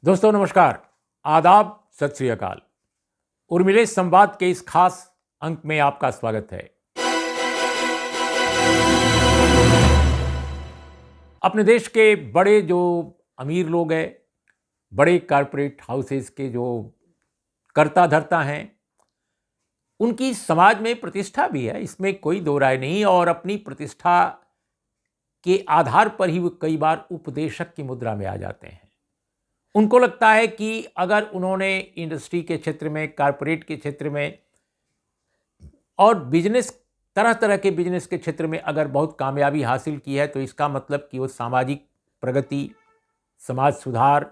दोस्तों नमस्कार, आदाब, सत श्री अकाल। उर्मिले संवाद के इस खास अंक में आपका स्वागत है। अपने देश के बड़े जो अमीर लोग हैं, बड़े कारपोरेट हाउसेस के जो कर्ता धर्ता हैं, उनकी समाज में प्रतिष्ठा भी है, इसमें कोई दो राय नहीं। और अपनी प्रतिष्ठा के आधार पर ही वो कई बार उपदेशक की मुद्रा में आ जाते हैं। उनको लगता है कि अगर उन्होंने इंडस्ट्री के क्षेत्र में, कारपोरेट के क्षेत्र में और बिजनेस, तरह तरह के बिजनेस के क्षेत्र में अगर बहुत कामयाबी हासिल की है, तो इसका मतलब कि वो सामाजिक प्रगति, समाज सुधार,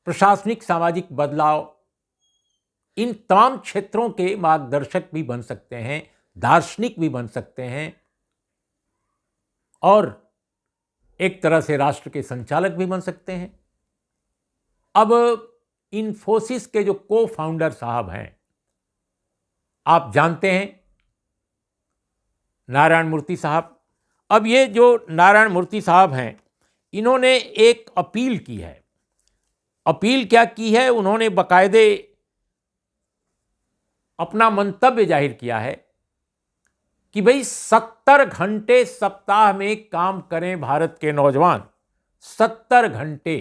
प्रशासनिक सामाजिक बदलाव, इन तमाम क्षेत्रों के मार्गदर्शक भी बन सकते हैं, दार्शनिक भी बन सकते हैं और एक तरह से राष्ट्र के संचालक भी बन सकते हैं। अब इन्फोसिस के जो को फाउंडर साहब हैं, आप जानते हैं, नारायण मूर्ति साहब। अब ये जो नारायण मूर्ति साहब हैं, इन्होंने एक अपील की है। अपील क्या की है? उन्होंने बाकायदे अपना मंतव्य जाहिर किया है कि भाई 70 घंटे सप्ताह में काम करें भारत के नौजवान। 70 घंटे,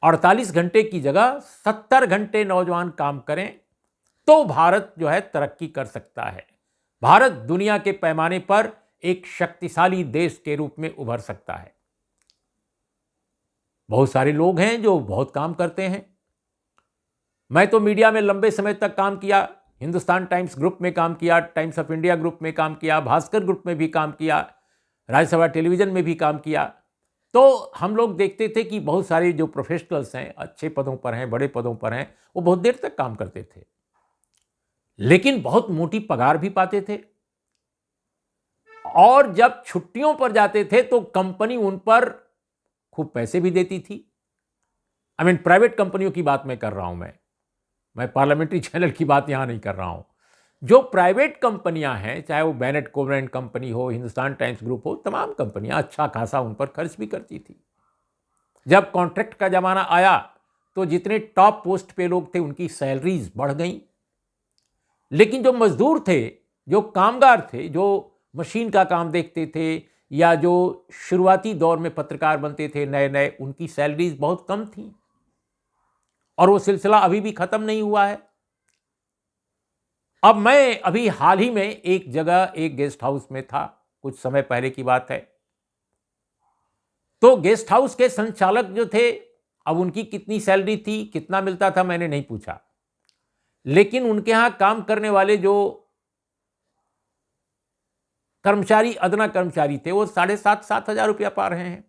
48 घंटे की जगह 70 घंटे नौजवान काम करें तो भारत जो है तरक्की कर सकता है। भारत दुनिया के पैमाने पर एक शक्तिशाली देश के रूप में उभर सकता है। बहुत सारे लोग हैं जो बहुत काम करते हैं। मैं तो मीडिया में लंबे समय तक काम किया, हिंदुस्तान टाइम्स ग्रुप में काम किया, टाइम्स ऑफ इंडिया ग्रुप में काम किया, भास्कर ग्रुप में भी काम किया, राज्यसभा टेलीविजन में भी काम किया। तो हम लोग देखते थे कि बहुत सारे जो प्रोफेशनल्स हैं, अच्छे पदों पर हैं, बड़े पदों पर हैं, वो बहुत देर तक काम करते थे, लेकिन बहुत मोटी पगार भी पाते थे। और जब छुट्टियों पर जाते थे तो कंपनी उन पर खूब पैसे भी देती थी। प्राइवेट कंपनियों की बात मैं कर रहा हूं। मैं पार्लियामेंट्री चैनल की बात यहां नहीं कर रहा हूं। जो प्राइवेट कंपनियां हैं, चाहे वो बेनेट कोवरेंट कंपनी हो, हिंदुस्तान टाइम्स ग्रुप हो, तमाम कंपनियां अच्छा खासा उन पर खर्च भी करती थी। जब कॉन्ट्रैक्ट का जमाना आया तो जितने टॉप पोस्ट पे लोग थे, उनकी सैलरीज बढ़ गई। लेकिन जो मजदूर थे, जो कामगार थे, जो मशीन का काम देखते थे या जो शुरुआती दौर में पत्रकार बनते थे नए नए, उनकी सैलरीज बहुत कम थी। और वो सिलसिला अभी भी खत्म नहीं हुआ है। अब मैं अभी हाल ही में एक जगह, एक गेस्ट हाउस में था, कुछ समय पहले की बात है। तो गेस्ट हाउस के संचालक जो थे, अब उनकी कितनी सैलरी थी, कितना मिलता था, मैंने नहीं पूछा। लेकिन उनके यहां काम करने वाले जो कर्मचारी, अदना कर्मचारी थे, वो 7,500-7,000 रुपया पा रहे हैं।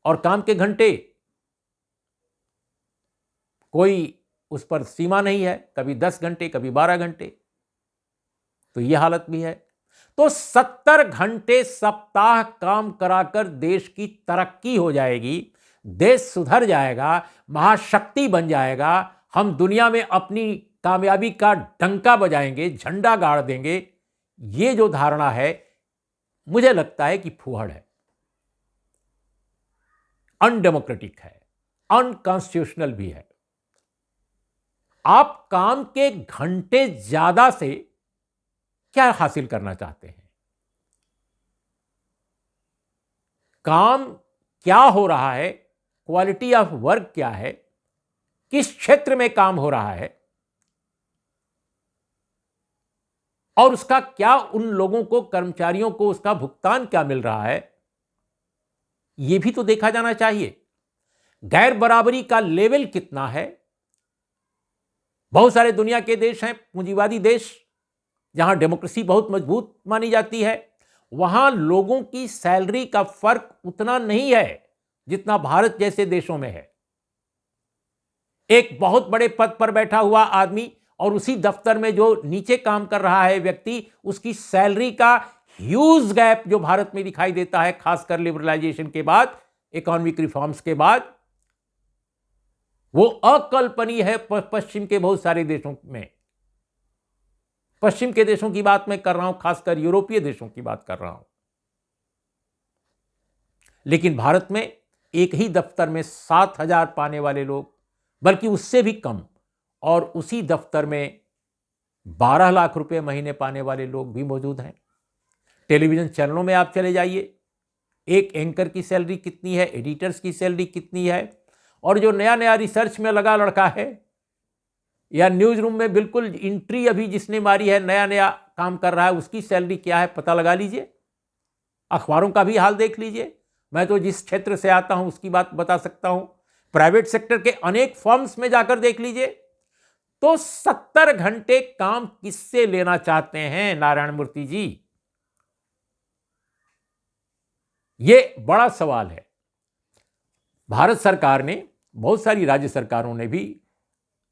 और काम के घंटे, कोई उस पर सीमा नहीं है, कभी 10 घंटे, कभी 12 घंटे। तो यह हालत भी है। तो 70 घंटे सप्ताह काम कराकर देश की तरक्की हो जाएगी, देश सुधर जाएगा, महाशक्ति बन जाएगा। हम दुनिया में अपनी कामयाबी का डंका बजाएंगे, झंडा गाड़ देंगे। ये जो धारणा है, मुझे लगता है कि फूहड़ है, अनडेमोक्रेटिक है, अनकॉन्स्टिट्यूशनल भी है। आप काम के घंटे ज्यादा से क्या हासिल करना चाहते हैं? काम क्या हो रहा है, क्वालिटी ऑफ वर्क क्या है, किस क्षेत्र में काम हो रहा है, और उसका क्या, उन लोगों को, कर्मचारियों को उसका भुगतान क्या मिल रहा है, यह भी तो देखा जाना चाहिए। गैर बराबरी का लेवल कितना है? बहुत सारे दुनिया के देश हैं, पूंजीवादी देश, जहां डेमोक्रेसी बहुत मजबूत मानी जाती है, वहां लोगों की सैलरी का फर्क उतना नहीं है जितना भारत जैसे देशों में है। एक बहुत बड़े पद पर बैठा हुआ आदमी और उसी दफ्तर में जो नीचे काम कर रहा है व्यक्ति, उसकी सैलरी का ह्यूज गैप जो भारत में दिखाई देता है, खासकर लिबरलाइजेशन के बाद, इकोनॉमिक रिफॉर्म्स के बाद, वो अकल्पनीय है पश्चिम के बहुत सारे देशों में। पश्चिम के देशों की बात मैं कर रहा हूं, खासकर यूरोपीय देशों की बात कर रहा हूं। लेकिन भारत में एक ही दफ्तर में 7,000 पाने वाले लोग, बल्कि उससे भी कम, और उसी दफ्तर में 12 लाख रुपए महीने पाने वाले लोग भी मौजूद हैं। टेलीविजन चैनलों में आप चले जाइए, एक एंकर की सैलरी कितनी है, एडिटर्स की सैलरी कितनी है, और जो नया नया रिसर्च में लगा लड़का है या न्यूज रूम में बिल्कुल एंट्री अभी जिसने मारी है, नया नया काम कर रहा है, उसकी सैलरी क्या है पता लगा लीजिए। अखबारों का भी हाल देख लीजिए। मैं तो जिस क्षेत्र से आता हूं उसकी बात बता सकता हूं। प्राइवेट सेक्टर के अनेक फर्म्स में जाकर देख लीजिए। तो 70 घंटे काम किससे लेना चाहते हैं नारायण मूर्ति जी? यह बड़ा सवाल है। भारत सरकार ने, बहुत सारी राज्य सरकारों ने भी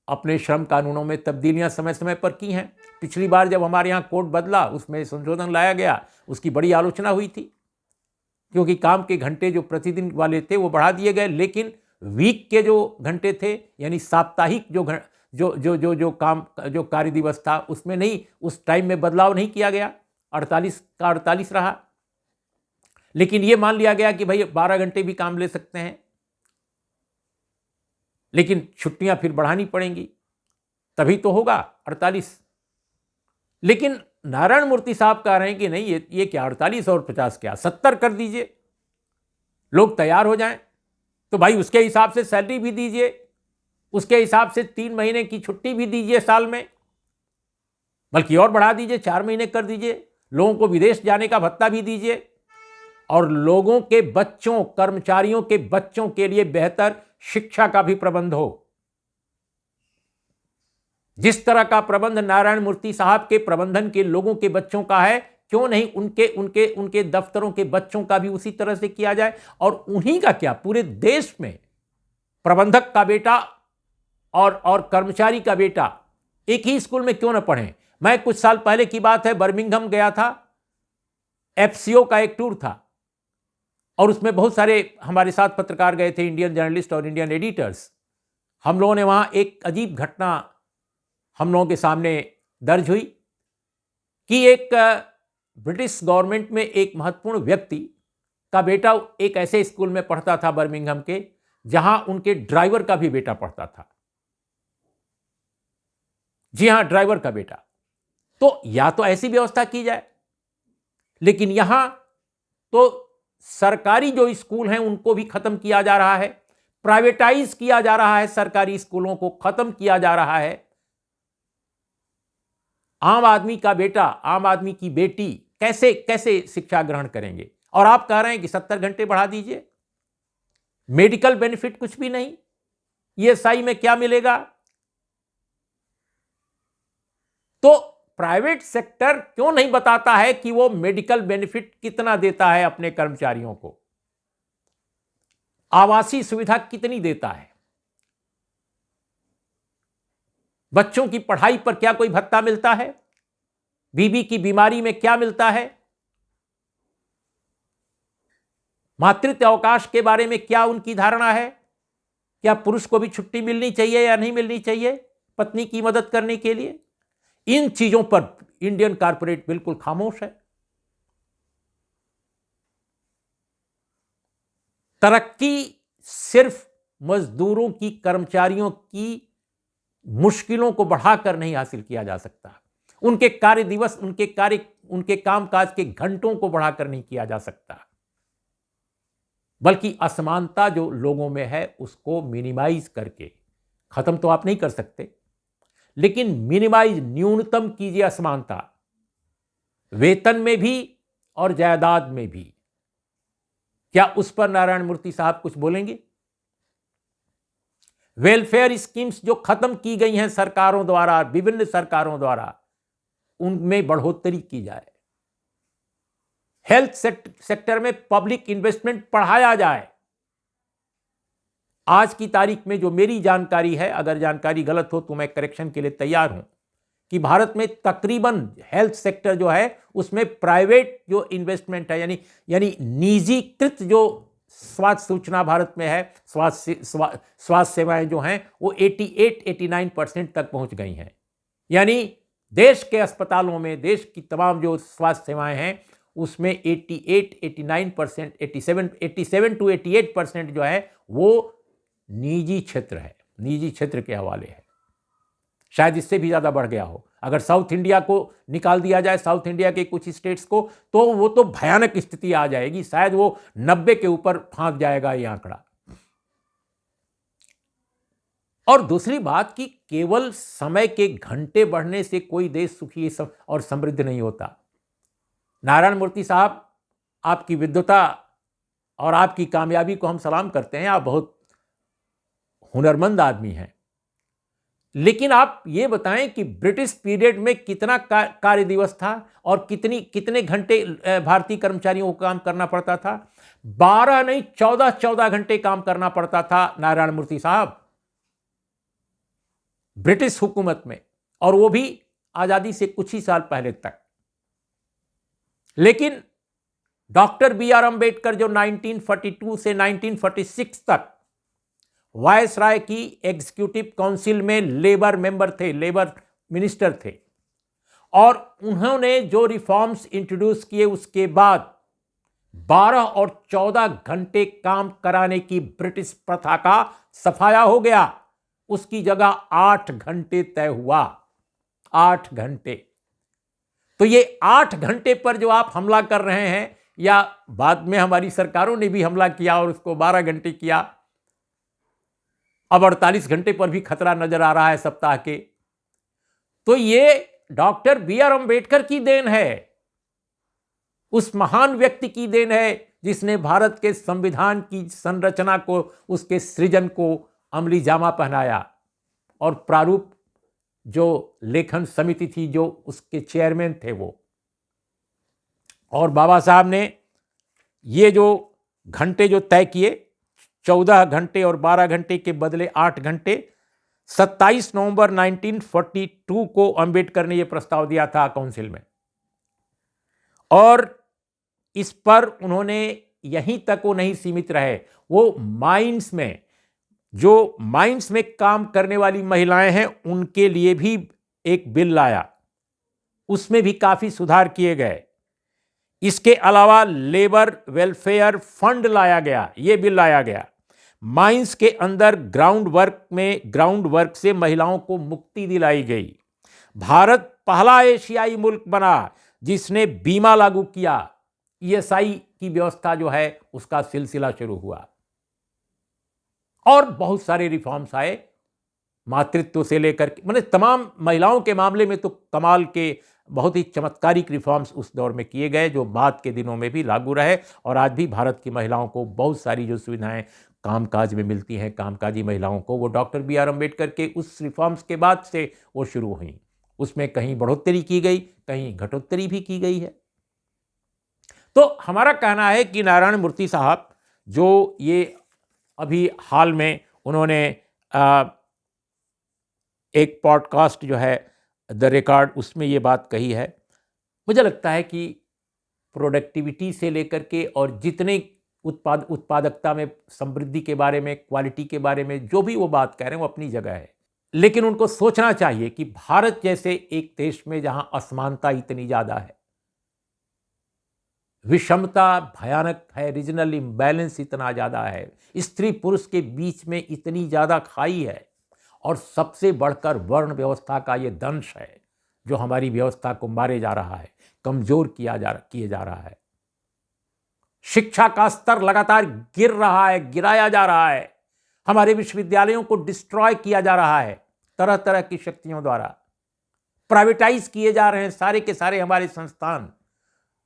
अपने श्रम कानूनों में तब्दीलियां समय समय पर की हैं। पिछली बार जब हमारे यहां कोड बदला, उसमें संशोधन लाया गया, उसकी बड़ी आलोचना हुई थी, क्योंकि काम के घंटे जो प्रतिदिन वाले थे वो बढ़ा दिए गए, लेकिन वीक के जो घंटे थे, यानी साप्ताहिक जो काम जो कार्य दिवस था, उसमें नहीं, उस टाइम में बदलाव नहीं किया गया। 48 का 48 रहा। लेकिन यह मान लिया गया कि भाई 12 घंटे भी काम ले सकते हैं, लेकिन छुट्टियां फिर बढ़ानी पड़ेंगी, तभी तो होगा 48। लेकिन नारायण मूर्ति साहब कह रहे हैं कि नहीं, ये क्या 48 और 50 क्या, 70 कर दीजिए, लोग तैयार हो जाएं। तो भाई उसके हिसाब से सैलरी भी दीजिए, उसके हिसाब से 3 महीने की छुट्टी भी दीजिए साल में, बल्कि और बढ़ा दीजिए, 4 महीने कर दीजिए। लोगों को विदेश जाने का भत्ता भी दीजिए, और लोगों के बच्चों, कर्मचारियों के बच्चों के लिए बेहतर शिक्षा का भी प्रबंध हो। जिस तरह का प्रबंध नारायण मूर्ति साहब के प्रबंधन के लोगों के बच्चों का है, क्यों नहीं उनके उनके उनके दफ्तरों के बच्चों का भी उसी तरह से किया जाए। और उन्हीं का क्या, पूरे देश में प्रबंधक का बेटा और कर्मचारी का बेटा एक ही स्कूल में क्यों ना पढ़ें। मैं कुछ साल पहले की बात है, बर्मिंघम गया था, एफसीओ का एक टूर था, और उसमें बहुत सारे हमारे साथ पत्रकार गए थे, इंडियन जर्नलिस्ट और इंडियन एडिटर्स। हम लोगों ने वहां एक अजीब घटना हम लोगों के सामने दर्ज हुई कि एक ब्रिटिश गवर्नमेंट में एक महत्वपूर्ण व्यक्ति का बेटा एक ऐसे स्कूल में पढ़ता था बर्मिंघम के, जहां उनके ड्राइवर का भी बेटा पढ़ता था। जी हां, ड्राइवर का बेटा। तो या तो ऐसी व्यवस्था की जाए, लेकिन यहां तो सरकारी जो स्कूल हैं उनको भी खत्म किया जा रहा है, प्राइवेटाइज किया जा रहा है, सरकारी स्कूलों को खत्म किया जा रहा है। आम आदमी का बेटा, आम आदमी की बेटी कैसे कैसे शिक्षा ग्रहण करेंगे? और आप कह रहे हैं कि 70 घंटे बढ़ा दीजिए, मेडिकल बेनिफिट कुछ भी नहीं, ईएसआई में क्या मिलेगा? तो प्राइवेट सेक्टर क्यों नहीं बताता है कि वो मेडिकल बेनिफिट कितना देता है अपने कर्मचारियों को, आवासीय सुविधा कितनी देता है, बच्चों की पढ़ाई पर क्या कोई भत्ता मिलता है, बीबी की बीमारी में क्या मिलता है, मातृत्व अवकाश के बारे में क्या उनकी धारणा है, क्या पुरुष को भी छुट्टी मिलनी चाहिए या नहीं मिलनी चाहिए पत्नी की मदद करने के लिए? इन चीजों पर इंडियन कॉर्पोरेट बिल्कुल खामोश है। तरक्की सिर्फ मजदूरों की, कर्मचारियों की मुश्किलों को बढ़ाकर नहीं हासिल किया जा सकता, उनके कार्य दिवस, उनके कामकाज के घंटों को बढ़ाकर नहीं किया जा सकता, बल्कि असमानता जो लोगों में है उसको मिनिमाइज करके, खत्म तो आप नहीं कर सकते, लेकिन मिनिमाइज, न्यूनतम कीजिए असमानता, वेतन में भी और जायदाद में भी। क्या उस पर नारायण मूर्ति साहब कुछ बोलेंगे? वेलफेयर स्कीम्स जो खत्म की गई हैं सरकारों द्वारा, विभिन्न सरकारों द्वारा, उनमें बढ़ोतरी की जाए। हेल्थ सेक्टर में पब्लिक इन्वेस्टमेंट बढ़ाया जाए। आज की तारीख में जो मेरी जानकारी है, अगर जानकारी गलत हो तो मैं करेक्शन के लिए तैयार हूं, कि भारत में तकरीबन हेल्थ सेक्टर जो है उसमें प्राइवेट जो इन्वेस्टमेंट है, यानी निजीकृत जो स्वास्थ्य सूचना भारत में है, स्वास्थ्य सेवाएं जो हैं वो 88-89% तक पहुंच गई हैं। यानी देश के अस्पतालों में, देश की तमाम जो स्वास्थ्य सेवाएं हैं उसमें 88, 89%, 87 टू 88% जो है वो निजी क्षेत्र है, निजी क्षेत्र के हवाले है। शायद इससे भी ज़्यादा बढ़ गया हो। अगर साउथ इंडिया को निकाल दिया जाए, साउथ इंडिया के कुछ स्टेट्स को, तो वो तो भयानक स्थिति आ जाएगी। शायद वो 90 के ऊपर फांक जाएगा ये आंकड़ा। और दूसरी बात कि केवल समय के घंटे बढ़ने से कोई देश सुखी और समृद्ध नहीं होता। नारायण मूर्ति साहब, आपकी विद्वता और आपकी कामयाबी को हम सलाम करते हैं। आप बहुत हुनरमंद आदमी हैं। लेकिन आप ये बताएं कि ब्रिटिश पीरियड में कितना कार्य दिवस था और कितने घंटे भारतीय कर्मचारियों को काम करना पड़ता था? 12 नहीं, 14 घंटे काम करना पड़ता था नारायण मूर्ति साहब, ब्रिटिश हुकूमत में, और वो भी आजादी से कुछ ही साल पहले तक। लेकिन डॉक्टर B.R. अंबेडकर जो 1942 से 1946 तक वायसराय की एग्जीक्यूटिव काउंसिल में लेबर मेंबर थे, लेबर मिनिस्टर थे, और उन्होंने जो रिफॉर्म्स इंट्रोड्यूस किए उसके बाद 12 और 14 घंटे काम कराने की ब्रिटिश प्रथा का सफाया हो गया। उसकी जगह 8 घंटे तय हुआ, 8 घंटे। तो ये 8 घंटे पर जो आप हमला कर रहे हैं, या बाद में हमारी सरकारों ने भी हमला किया और उसको 12 घंटे किया, अब 48 घंटे पर भी खतरा नजर आ रहा है सप्ताह के, तो ये डॉक्टर B.R. अंबेडकर की देन है, उस महान व्यक्ति की देन है जिसने भारत के संविधान की संरचना को, उसके सृजन को अमली जामा पहनाया। और प्रारूप जो लेखन समिति थी, जो उसके चेयरमैन थे वो, और बाबा साहब ने ये जो घंटे जो तय किए, 14 घंटे और 12 घंटे के बदले 8 घंटे, 27 नवंबर 1942 को अंबेडकर ने यह प्रस्ताव दिया था काउंसिल में, और इस पर उन्होंने यहीं तक वो नहीं सीमित रहे, वो माइंस में, जो माइंस में काम करने वाली महिलाएं हैं उनके लिए भी एक बिल लाया, उसमें भी काफी सुधार किए गए। इसके अलावा लेबर वेलफेयर फंड लाया गया, यह बिल लाया गया। माइंस के अंदर ग्राउंड वर्क से महिलाओं को मुक्ति दिलाई गई। भारत पहला एशियाई मुल्क बना जिसने बीमा लागू किया, ESI की व्यवस्था जो है उसका सिलसिला शुरू हुआ, और बहुत सारे रिफॉर्म्स आए, मातृत्व से लेकर के, मतलब तमाम महिलाओं के मामले में तो कमाल के बहुत ही चमत्कारिक रिफॉर्म्स उस दौर में किए गए, जो बाद के दिनों में भी लागू रहे। और आज भी भारत की महिलाओं को बहुत सारी जो सुविधाएं कामकाज में मिलती हैं, कामकाजी महिलाओं को, वो डॉक्टर B.R. अंबेडकर के उस रिफॉर्म्स के बाद से वो शुरू हुई। उसमें कहीं बढ़ोतरी की गई, कहीं घटोतरी भी की गई है। तो हमारा कहना है कि नारायण मूर्ति साहब, जो ये अभी हाल में उन्होंने एक पॉडकास्ट जो है द रिकॉर्ड, उसमें ये बात कही है, मुझे लगता है कि प्रोडक्टिविटी से लेकर के और जितने उत्पादकता में, समृद्धि के बारे में, क्वालिटी के बारे में जो भी वो बात कह रहे हैं वो अपनी जगह है। लेकिन उनको सोचना चाहिए कि भारत जैसे एक देश में जहां असमानता इतनी ज्यादा है, विषमता भयानक है, रीजनल इम्बैलेंस इतना ज्यादा है, स्त्री पुरुष के बीच में इतनी ज्यादा खाई है, और सबसे बढ़कर वर्ण व्यवस्था का ये दंश है जो हमारी व्यवस्था को मारे जा रहा है, कमजोर किए जा रहा है। शिक्षा का स्तर लगातार गिर रहा है, गिराया जा रहा है। हमारे विश्वविद्यालयों को डिस्ट्रॉय किया जा रहा है तरह तरह की शक्तियों द्वारा, प्राइवेटाइज किए जा रहे हैं सारे के सारे हमारे संस्थान।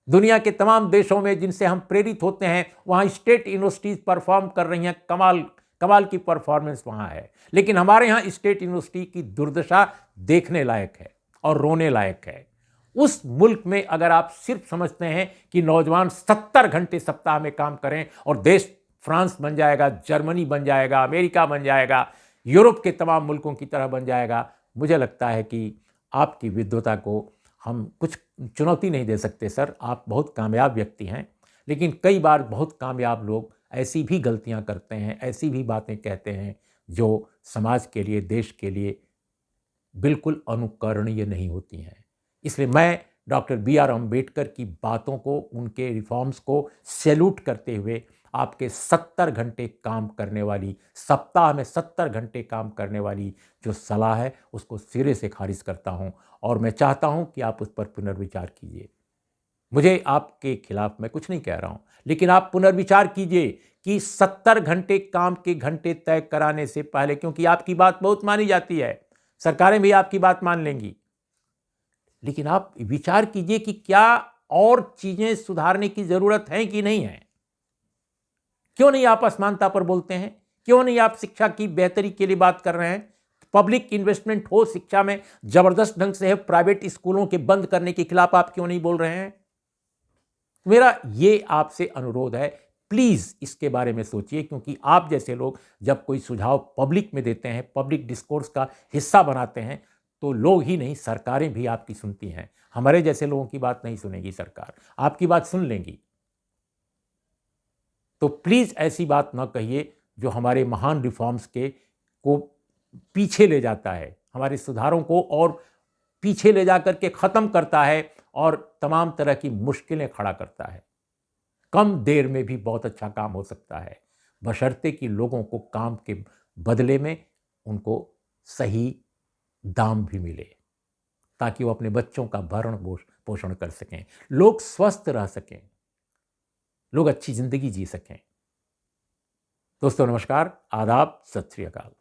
दुनिया के तमाम देशों में जिनसे हम प्रेरित होते हैं, वहां स्टेट यूनिवर्सिटीज परफॉर्म कर रही हैं, कमाल की परफॉर्मेंस वहां है। लेकिन हमारे यहाँ स्टेट यूनिवर्सिटी की दुर्दशा देखने लायक है और रोने लायक है। उस मुल्क में अगर आप सिर्फ समझते हैं कि नौजवान 70 घंटे सप्ताह में काम करें और देश फ्रांस बन जाएगा, जर्मनी बन जाएगा, अमेरिका बन जाएगा, यूरोप के तमाम मुल्कों की तरह बन जाएगा, मुझे लगता है कि आपकी विद्वता को हम कुछ चुनौती नहीं दे सकते सर। आप बहुत कामयाब व्यक्ति हैं, लेकिन कई बार बहुत कामयाब लोग ऐसी भी गलतियां करते हैं, ऐसी भी बातें कहते हैं जो समाज के लिए, देश के लिए बिल्कुल अनुकरणीय नहीं होती हैं। इसलिए मैं डॉक्टर बी आर अम्बेडकर की बातों को, उनके रिफॉर्म्स को सैल्यूट करते हुए आपके 70 घंटे काम करने वाली, सप्ताह में 70 घंटे काम करने वाली जो सलाह है उसको सिरे से खारिज करता हूं और मैं चाहता हूं कि आप उस पर पुनर्विचार कीजिए। मुझे आपके खिलाफ मैं कुछ नहीं कह रहा हूं, लेकिन आप पुनर्विचार कीजिए कि 70 घंटे काम के घंटे तय कराने से पहले, क्योंकि आपकी बात बहुत मानी जाती है, सरकारें भी आपकी बात मान लेंगी, लेकिन आप विचार कीजिए कि क्या और चीजें सुधारने की जरूरत है कि नहीं है। क्यों नहीं आप असमानता पर बोलते हैं? क्यों नहीं आप शिक्षा की बेहतरी के लिए बात कर रहे हैं? पब्लिक इन्वेस्टमेंट हो शिक्षा में, जबरदस्त ढंग से है, प्राइवेट स्कूलों के बंद करने के खिलाफ आप क्यों नहीं बोल रहे हैं? मेरा ये आपसे अनुरोध है, प्लीज इसके बारे में सोचिए, क्योंकि आप जैसे लोग जब कोई सुझाव पब्लिक में देते हैं, पब्लिक डिस्कोर्स का हिस्सा बनाते हैं, तो लोग ही नहीं सरकारें भी आपकी सुनती हैं। हमारे जैसे लोगों की बात नहीं सुनेगी सरकार, आपकी बात सुन लेंगी। तो प्लीज ऐसी बात ना कहिए जो हमारे महान रिफॉर्म्स के को पीछे ले जाता है, हमारे सुधारों को और पीछे ले जाकर के खत्म करता है और तमाम तरह की मुश्किलें खड़ा करता है। कम देर में भी बहुत अच्छा काम हो सकता है, बशर्ते कि लोगों को काम के बदले में उनको सही दाम भी मिले, ताकि वो अपने बच्चों का भरण पोषण कर सकें, लोग स्वस्थ रह सकें, लोग अच्छी जिंदगी जी सकें। दोस्तों नमस्कार, आदाब, सत श्री अकाल।